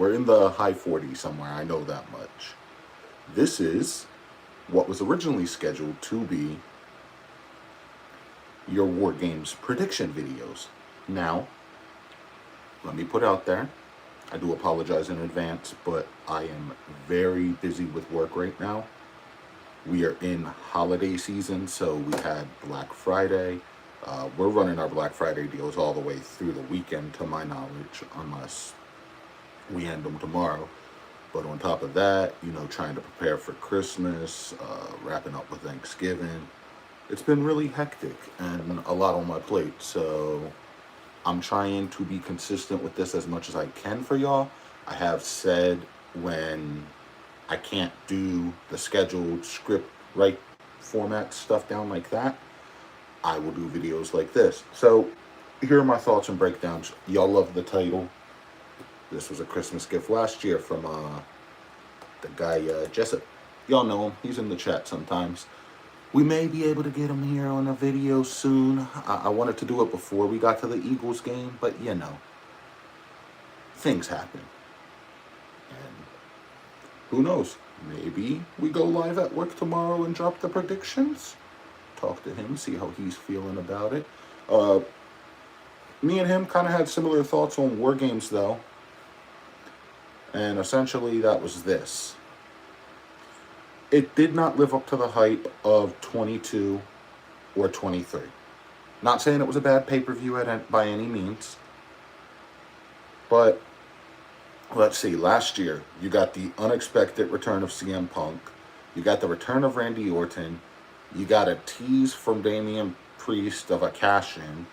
We're in the high 40s somewhere, I know that much. This is what was originally scheduled to be your War Games prediction videos. Now, let me put out there, I do apologize in advance, but I am very busy with work right now. We are in holiday season, so we had Black Friday. We're running our Black Friday deals all the way through the weekend, to my knowledge, unless we end them tomorrow. But on top of that, trying to prepare for Christmas, wrapping up with Thanksgiving. It's been really hectic and a lot on my plate. So I'm trying to be consistent with this as much as I can for y'all. I have said when I can't do the scheduled script right format stuff down like that, I will do videos like this. So here are my thoughts and breakdowns. Y'all love the title. This was a Christmas gift last year from the guy Jessup. Y'all know him. He's in the chat sometimes. We may be able to get him here on a video soon. I wanted to do it before we got to the Eagles game, but things happen. And who knows? Maybe we go live at work tomorrow and drop the predictions. Talk to him, see how he's feeling about it. Me and him kind of had similar thoughts on War Games, though. And essentially, that was this. It did not live up to the hype of 22 or 23. Not saying it was a bad pay-per-view by any means. But, let's see, last year, you got the unexpected return of CM Punk. You got the return of Randy Orton. You got a tease from Damian Priest of a cash-in.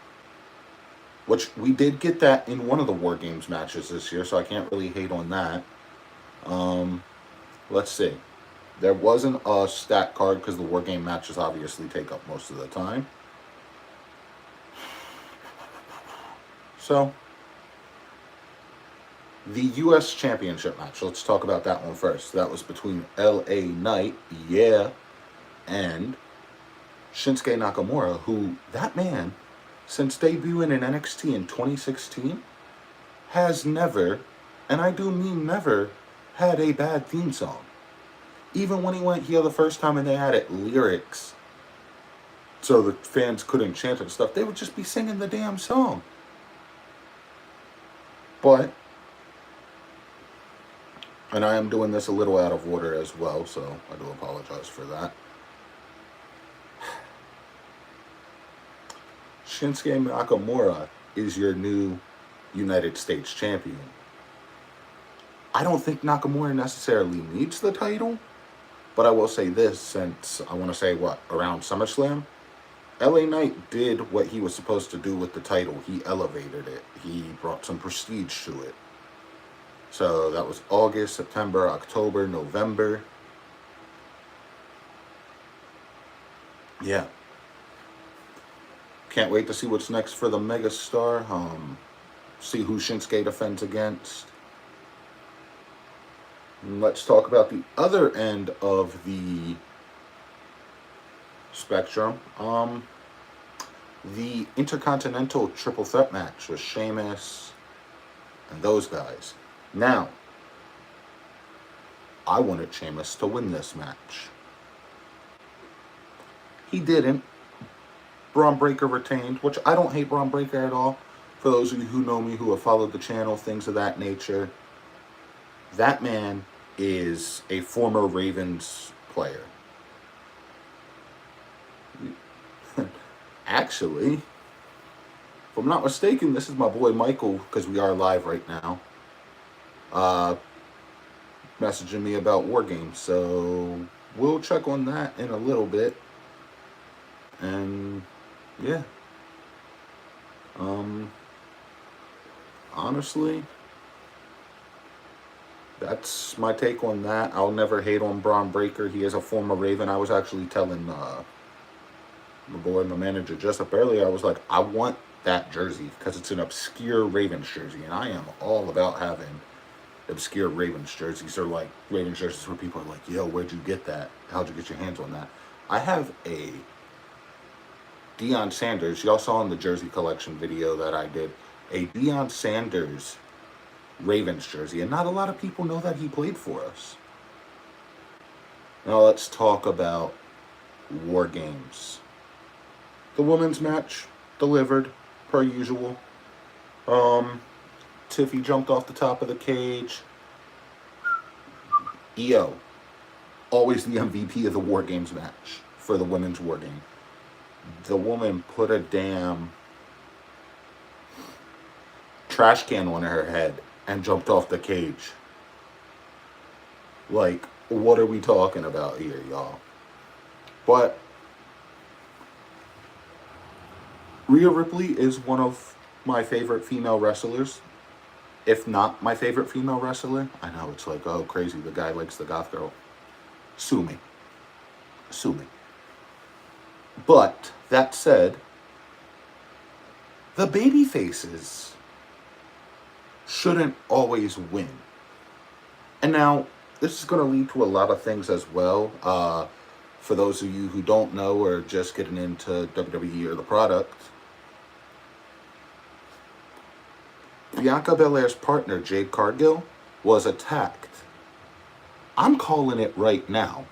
Which, we did get that in one of the War Games matches this year, so I can't really hate on that. Let's see. There wasn't a stat card, because the War Game matches obviously take up most of the time. So, the U.S. Championship match. Let's talk about that one first. That was between L.A. Knight, and Shinsuke Nakamura, who, that man, since debuting in NXT in 2016, has never, and I do mean never, had a bad theme song. Even when he went here the first time and they added lyrics so the fans couldn't chant and stuff, they would just be singing the damn song. But, and I am doing this a little out of order as well, so I do apologize for that. Shinsuke Nakamura is your new United States champion. I don't think Nakamura necessarily needs the title, but I will say this, since I want to say, around SummerSlam, LA Knight did what he was supposed to do with the title. He elevated it. He brought some prestige to it. So that was August, September, October, November. Yeah. Can't wait to see what's next for the megastar. See who Shinsuke defends against. Let's talk about the other end of the spectrum. The Intercontinental Triple Threat match with Sheamus and those guys. Now, I wanted Sheamus to win this match. He didn't. Braun Breaker retained, which I don't hate Braun Breaker at all. For those of you who know me, who have followed the channel, things of that nature, that man is a former Ravens player. Actually, if I'm not mistaken, this is my boy Michael, because we are live right now, messaging me about War Games. So we'll check on that in a little bit. And yeah. Honestly, that's my take on that. I'll never hate on Braun Breaker. He is a former Raven. I was actually telling my manager just up earlier, I was like, I want that jersey because it's an obscure Ravens jersey, and I am all about having obscure Ravens jerseys, or like Ravens jerseys where people are like, yo, where'd you get that? How'd you get your hands on that? I have a Deion Sanders, y'all saw in the jersey collection video that I did, a Deion Sanders Ravens jersey, and not a lot of people know that he played for us. Now let's talk about War Games. The women's match delivered per usual. Tiffy jumped off the top of the cage. EO, always the MVP of the War Games match for the women's War Game. The woman put a damn trash can on her head and jumped off the cage. Like, what are we talking about here, y'all? But Rhea Ripley is one of my favorite female wrestlers, if not my favorite female wrestler. I know, it's like, oh, crazy, the guy likes the goth girl. Sue me. Sue me. But, that said, the baby faces shouldn't always win. And now, this is going to lead to a lot of things as well. For those of you who don't know or just getting into WWE or the product, Bianca Belair's partner, Jade Cargill, was attacked. I'm calling it right now,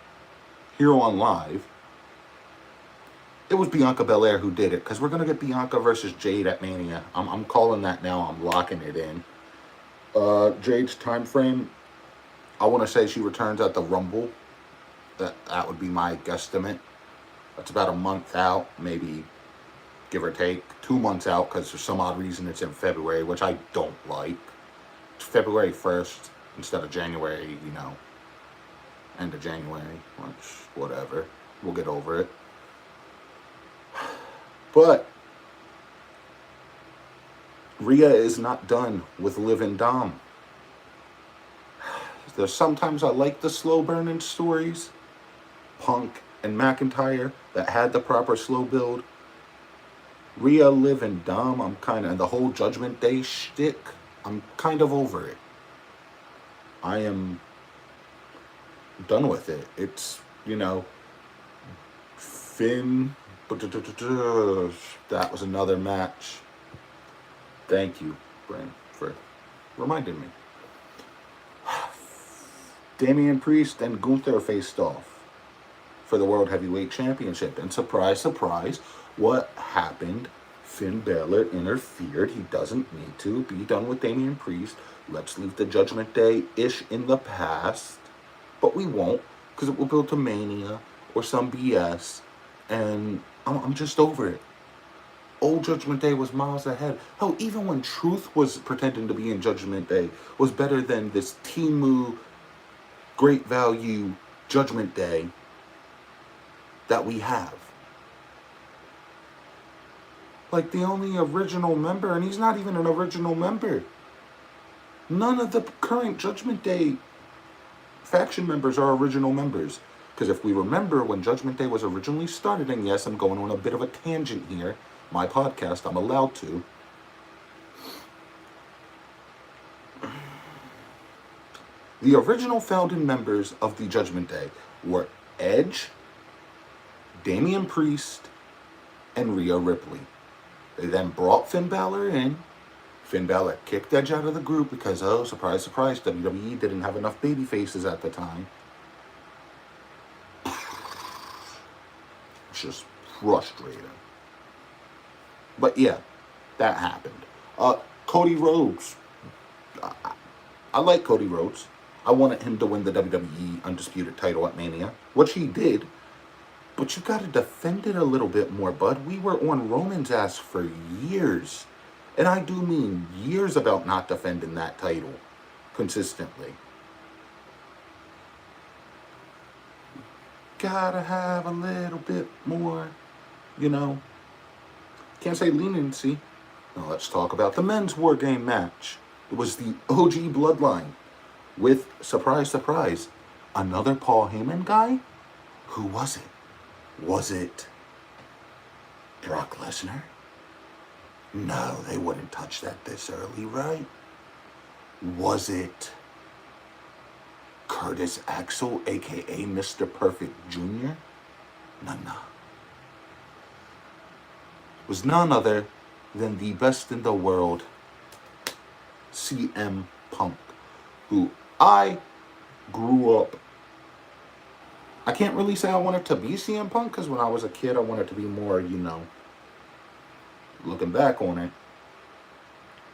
here on live. It was Bianca Belair who did it, because we're going to get Bianca versus Jade at Mania. I'm calling that now. I'm locking it in. Jade's time frame, I want to say she returns at the Rumble. That would be my guesstimate. That's about a month out, maybe, give or take. 2 months out, because for some odd reason it's in February, which I don't like. It's February 1st instead of January, end of January, which, whatever. We'll get over it. But Rhea is not done with Liv and Dom. There's sometimes I like the slow burning stories, Punk and McIntyre, that had the proper slow build. Rhea, Liv, and Dom, I'm kind of, and the whole Judgment Day shtick, I'm kind of over it. I am done with it. It's, Finn, that was another match. Thank you, Brent, for reminding me. Damian Priest and Gunther faced off for the World Heavyweight Championship. And surprise, surprise, what happened? Finn Balor interfered. He doesn't need to. Be done with Damian Priest. Let's leave the Judgment Day-ish in the past. But we won't, because it will build to Mania or some BS. And I'm just over it. Old Judgment Day was miles ahead. Hell, even when Truth was pretending to be in Judgment Day, was better than this Timu Great Value Judgment Day that we have. Like, the only original member, and he's not even an original member. None of the current Judgment Day faction members are original members. Because if we remember when Judgment Day was originally started, and yes, I'm going on a bit of a tangent here, my podcast, I'm allowed to. The original founding members of the Judgment Day were Edge, Damian Priest, and Rhea Ripley. They then brought Finn Balor in. Finn Balor kicked Edge out of the group because, oh, surprise, surprise, WWE didn't have enough baby faces at the time. It's just frustrating. But yeah, that happened. Cody Rhodes. I like Cody Rhodes. I wanted him to win the WWE Undisputed title at Mania, which he did. But you got to defend it a little bit more, bud. We were on Roman's ass for years. And I do mean years about not defending that title consistently. Gotta have a little bit more, can't say leniency. Now let's talk about the men's War Game match. It was the OG Bloodline with, surprise, surprise, another Paul Heyman guy? Who was it? Was it Brock Lesnar? No, they wouldn't touch that this early, right? Was it Curtis Axel, a.k.a. Mr. Perfect Jr.? No. It was none other than the best in the world, CM Punk, who I grew up. I can't really say I wanted to be CM Punk because when I was a kid, I wanted to be more, looking back on it,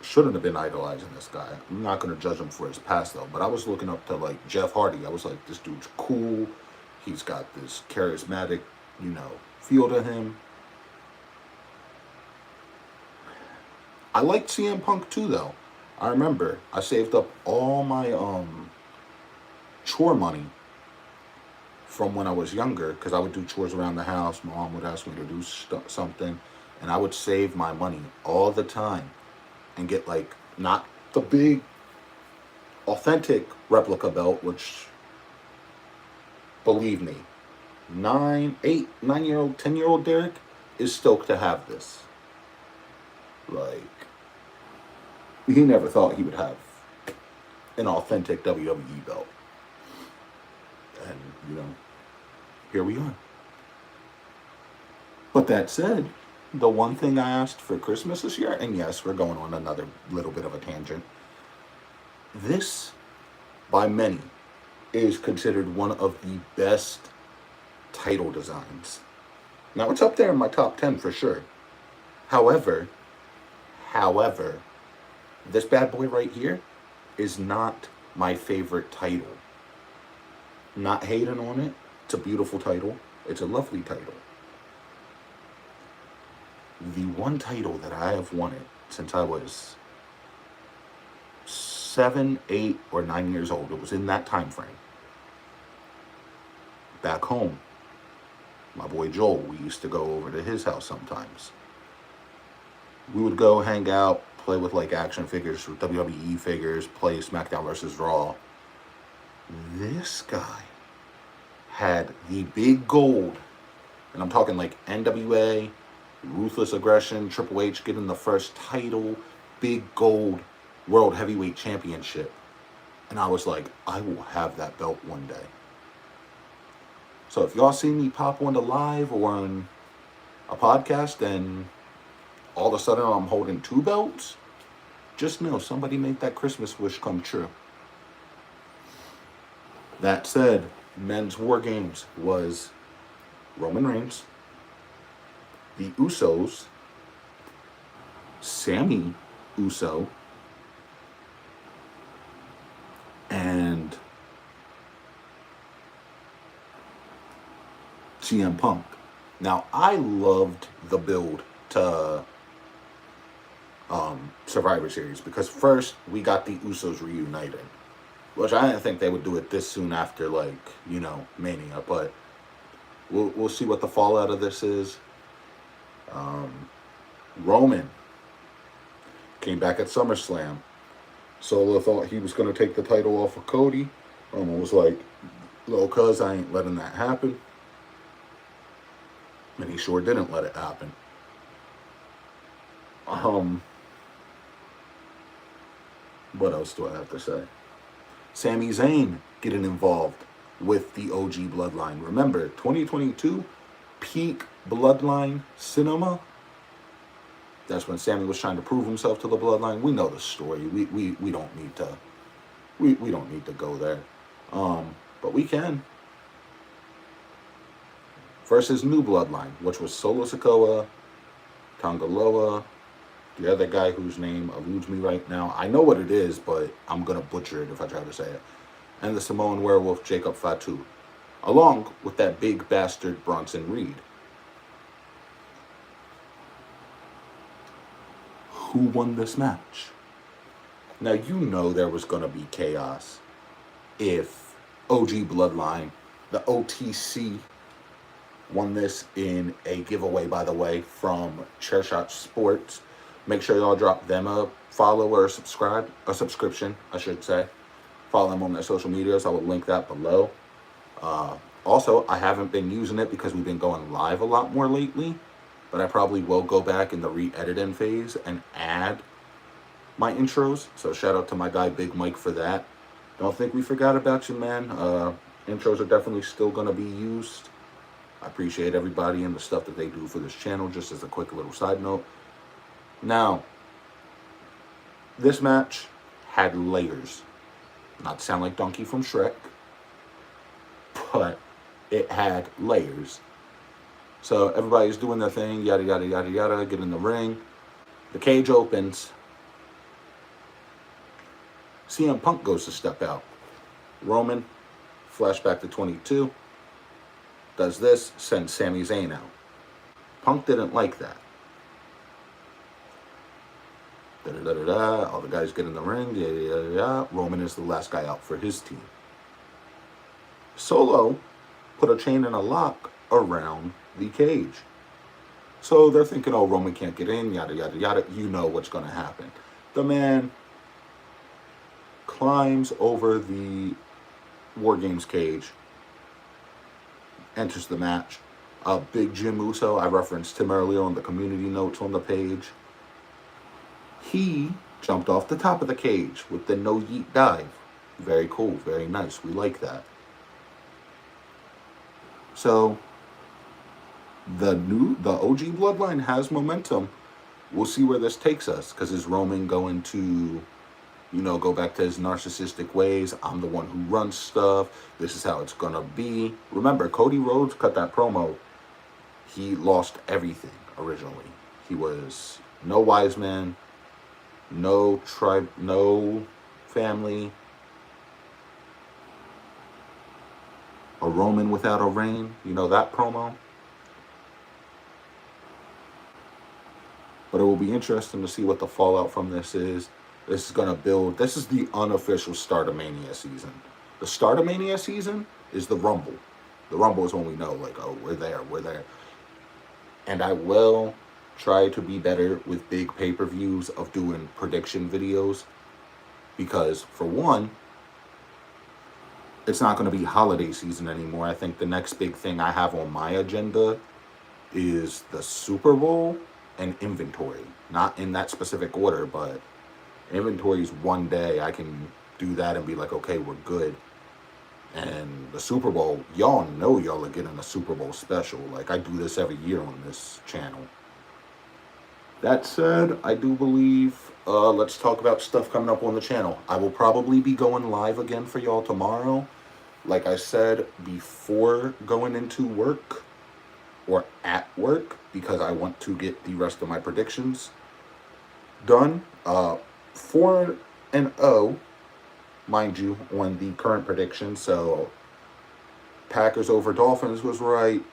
shouldn't have been idolizing this guy. I'm not going to judge him for his past though, but I was looking up to like Jeff Hardy. I was like, this dude's cool. He's got this charismatic, feel to him. I liked CM Punk too though. I remember I saved up all my chore money from when I was younger because I would do chores around the house. My mom would ask me to do something, and I would save my money all the time and get like not the big authentic replica belt, which believe me, 9-year-old, 10-year-old Dereck is stoked to have this. Like, he never thought he would have an authentic WWE belt. And, here we are. But that said, the one thing I asked for Christmas this year, and yes, we're going on another little bit of a tangent. This, by many, is considered one of the best title designs. Now, it's up there in my top 10 for sure. However, this bad boy right here is not my favorite title. Not hating on it. It's a beautiful title. It's a lovely title. The one title that I have wanted since I was 7, 8, or 9 years old. It was in that time frame. Back home, my boy Joel, we used to go over to his house sometimes. We would go hang out, play with like action figures, WWE figures, play SmackDown vs. Raw. This guy had the big gold, and I'm talking like NWA, Ruthless Aggression, Triple H getting the first title, big gold World Heavyweight Championship. And I was like, I will have that belt one day. So if y'all see me pop on the live or on a podcast and all of a sudden I'm holding 2 belts, just know somebody made that Christmas wish come true. That said, men's War Games was Roman Reigns, the Usos, Sammy Uso, and CM Punk. Now, I loved the build to Survivor Series because first we got the Usos reunited, which I didn't think they would do it this soon after, like, Mania, but we'll see what the fallout of this is. Roman came back at SummerSlam. Solo thought he was going to take the title off of Cody. Roman was like, "Little cuz, I ain't letting that happen." And he sure didn't let it happen. What else do I have to say? Sami Zayn getting involved with the OG Bloodline. Remember, 2022, peak Bloodline cinema. That's when Sami was trying to prove himself to the Bloodline. We know the story. We don't need to. We don't need to go there. But we can. Versus New Bloodline, which was Solo Sikoa, Tongaloa, the other guy whose name eludes me right now. I know what it is, but I'm going to butcher it if I try to say it. And the Samoan werewolf, Jacob Fatu. Along with that big bastard, Bronson Reed. Who won this match? Now, there was going to be chaos if OG Bloodline, the OTC, won this in a giveaway, by the way, from Chairshot Sports. Make sure y'all drop them a follow or a subscription, I should say. Follow them on their social medias. I will link that below. Also, I haven't been using it because we've been going live a lot more lately, but I probably will go back in the re-editing phase and add my intros. So shout out to my guy Big Mike for that. Don't think we forgot about you, man. Intros are definitely still going to be used. I appreciate everybody and the stuff that they do for this channel, just as a quick little side note. Now, this match had layers. Not to sound like Donkey from Shrek, but it had layers. So everybody's doing their thing, yada yada yada yada, get in the ring. The cage opens. CM Punk goes to step out. Roman, flashback to 22, does this, sends Sami Zayn out. Punk didn't like that. Da-da-da-da-da. All the guys get in the ring. Da-da-da-da-da. Roman is the last guy out for his team. Solo put a chain and a lock around the cage. So they're thinking, oh, Roman can't get in, yada, yada, yada. You know what's going to happen. The man climbs over the Wargames cage, enters the match. Big Jim Uso, I referenced him earlier on the community notes on the page. He jumped off the top of the cage with the no yeet dive. Very cool, very nice. We like that. So the OG bloodline has momentum. We'll see where this takes us. Because is Roman going to, go back to his narcissistic ways? I'm the one who runs stuff. This is how it's going to be. Remember, Cody Rhodes cut that promo. He lost everything originally. He was no wise man, no tribe, no family. A Roman without a reign. You know that promo? But it will be interesting to see what the fallout from this is. This is going to build. This is the unofficial Start of Mania season. The Start of Mania season is the Rumble. The Rumble is when we know, like, oh, we're there. And I will try to be better with big pay-per-views of doing prediction videos. Because, for one, it's not going to be holiday season anymore. I think the next big thing I have on my agenda is the Super Bowl and inventory. Not in that specific order, but inventory is one day. I can do that and be like, okay, we're good. And the Super Bowl, y'all know y'all are getting a Super Bowl special. Like, I do this every year on this channel. That said, I do believe, let's talk about stuff coming up on the channel. I will probably be going live again for y'all tomorrow. Like I said, before going into work or at work, because I want to get the rest of my predictions done. 4-0, mind you, on the current prediction. So Packers over Dolphins was right.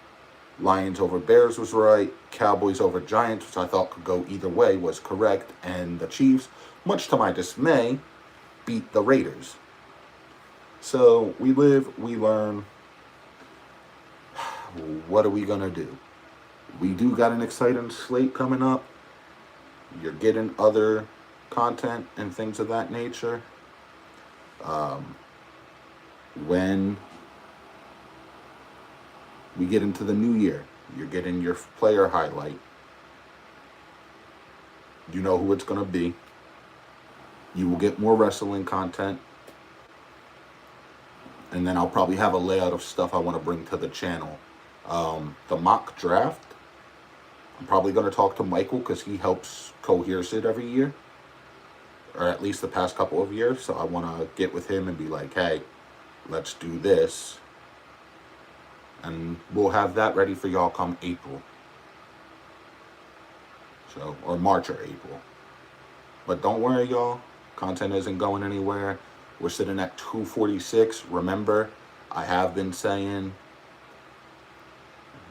Lions over Bears was right. Cowboys over Giants, which I thought could go either way, was correct. And the Chiefs, much to my dismay, beat the Raiders. So we live, we learn. What are we going to do? We do got an exciting slate coming up. You're getting other content and things of that nature. When we get into the new year, you're getting your player highlight. You know who it's going to be. You will get more wrestling content. And then I'll probably have a layout of stuff I want to bring to the channel. The mock draft, I'm probably going to talk to Michael because he helps coheres it every year. Or at least the past couple of years. So I want to get with him and be like, hey, let's do this. And we'll have that ready for y'all come April. So, or March or April. But don't worry, y'all. Content isn't going anywhere. We're sitting at 246. Remember, I have been saying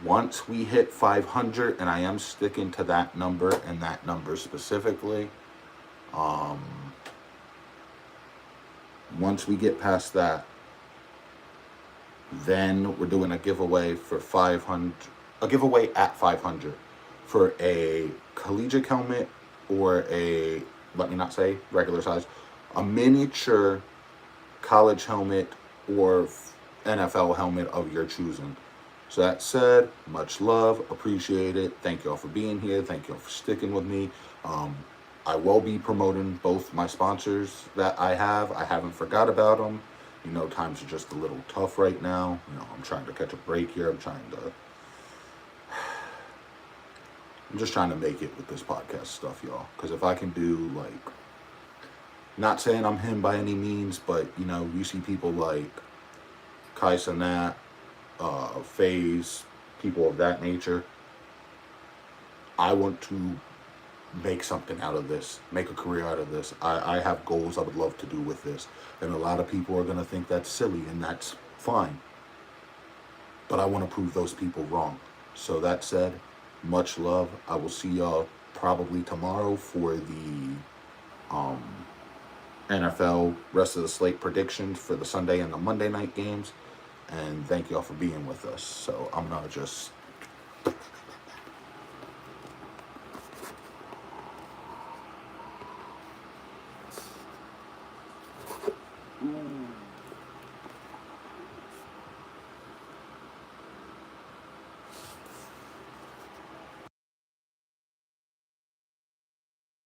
once we hit 500, and I am sticking to that number and that number specifically. Once we get past that, then we're doing a giveaway for 500, a giveaway at 500 for a collegiate helmet or a, let me not say regular size, a miniature college helmet or NFL helmet of your choosing. So that said, much love, appreciate it. Thank y'all for being here. Thank y'all for sticking with me. I will be promoting both my sponsors that I have. I haven't forgot about them. You know, times are just a little tough right now. You know, I'm trying to catch a break here. I'm just trying to make it with this podcast stuff, y'all. Because if I can do, like, Not saying I'm him by any means, but you know, you see people like Kai Cenat, FaZe, people of that nature. I want to make something out of this, make a career out of this. I have goals I would love to do with this. And a lot of people are going to think that's silly, and that's fine. But I want to prove those people wrong. So that said, much love. I will see y'all probably tomorrow for the NFL rest of the slate predictions for the Sunday and the Monday night games. And thank y'all for being with us. So I'm going to just